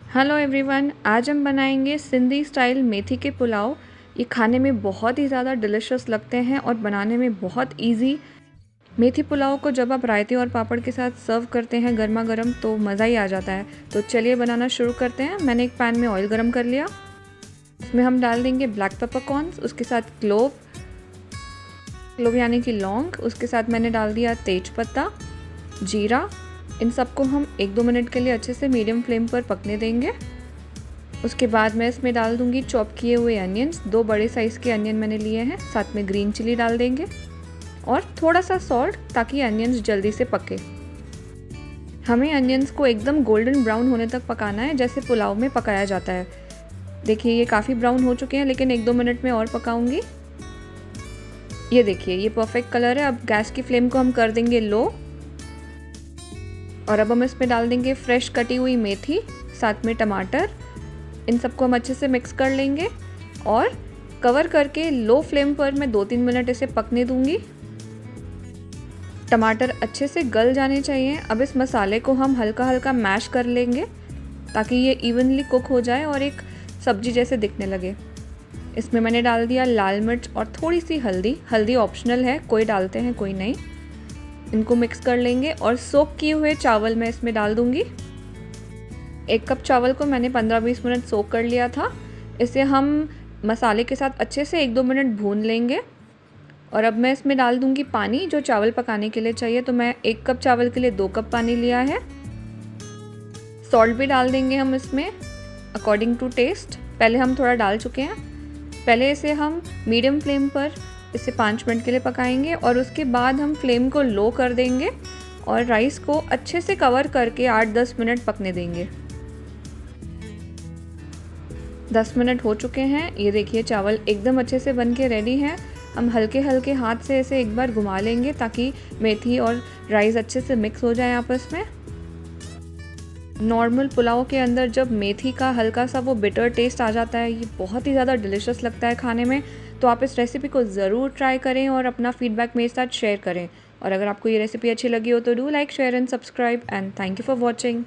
Hello everyone, आज हम बनाएंगे सिंधी स्टाइल मेथी के पुलाव। ये खाने में बहुत ही ज़्यादा डिलिशियस लगते हैं और बनाने में बहुत इजी। मेथी पुलाव को जब आप रायते और पापड़ के साथ सर्व करते हैं गर्मा गर्म तो मज़ा ही आ जाता है। तो चलिए बनाना शुरू करते हैं। मैंने एक पैन में ऑयल गरम कर लिया। इसमें हम डाल देंगे ब्लैक पेपर कॉर्न्स, उसके साथ क्लोव यानी कि लौंग, उसके साथ मैंने डाल दिया तेज पत्ता, जीरा। इन सबको हम 1-2 मिनट के लिए अच्छे से मीडियम फ्लेम पर पकने देंगे। उसके बाद मैं इसमें डाल दूंगी चॉप किए हुए अनियंस। 2 बड़े साइज़ के अनियन मैंने लिए हैं। साथ में ग्रीन चिली डाल देंगे और थोड़ा सा सॉल्ट ताकि अनियंस जल्दी से पके। हमें अनियंस को एकदम गोल्डन ब्राउन होने तक पकाना है, जैसे पुलाव में पकाया जाता है। देखिए ये काफ़ी ब्राउन हो चुके हैं, लेकिन 1-2 मिनट में और पकाऊंगी। ये देखिए ये परफेक्ट कलर है। अब गैस की फ्लेम को हम कर देंगे लो और अब हम इसमें डाल देंगे फ्रेश कटी हुई मेथी, साथ में टमाटर। इन सबको हम अच्छे से मिक्स कर लेंगे और कवर करके लो फ्लेम पर मैं 2-3 मिनट इसे पकने दूंगी। टमाटर अच्छे से गल जाने चाहिए। अब इस मसाले को हम हल्का हल्का मैश कर लेंगे ताकि ये इवनली कुक हो जाए और एक सब्जी जैसे दिखने लगे। इसमें मैंने डाल दिया लाल मिर्च और थोड़ी सी हल्दी ऑप्शनल है, कोई डालते हैं कोई नहीं। इनको मिक्स कर लेंगे और सोक किए हुए चावल मैं इसमें डाल दूंगी। 1 कप चावल को मैंने 15-20 मिनट सोक कर लिया था। इसे हम मसाले के साथ अच्छे से 1-2 मिनट भून लेंगे और अब मैं इसमें डाल दूंगी पानी जो चावल पकाने के लिए चाहिए। तो मैं 1 कप चावल के लिए 2 कप पानी लिया है। सॉल्ट भी डाल देंगे हम इसमें अकॉर्डिंग टू टेस्ट। पहले हम थोड़ा डाल चुके हैं। पहले इसे हम मीडियम फ्लेम पर इसे 5 मिनट के लिए पकाएंगे और उसके बाद हम फ्लेम को लो कर देंगे और राइस को अच्छे से कवर करके 8-10 मिनट पकने देंगे। 10 मिनट हो चुके हैं। ये देखिए चावल एकदम अच्छे से बन के रेडी हैं। हम हल्के हल्के हाथ से इसे एक बार घुमा लेंगे ताकि मेथी और राइस अच्छे से मिक्स हो जाए आपस में। नॉर्मल पुलाव के अंदर जब मेथी का हल्का सा वो बिटर टेस्ट आ जाता है, ये बहुत ही ज़्यादा डिलिशियस लगता है खाने में। तो आप इस रेसिपी को ज़रूर ट्राई करें और अपना फीडबैक मेरे साथ शेयर करें। और अगर आपको ये रेसिपी अच्छी लगी हो तो do like, share and subscribe and thank you for watching.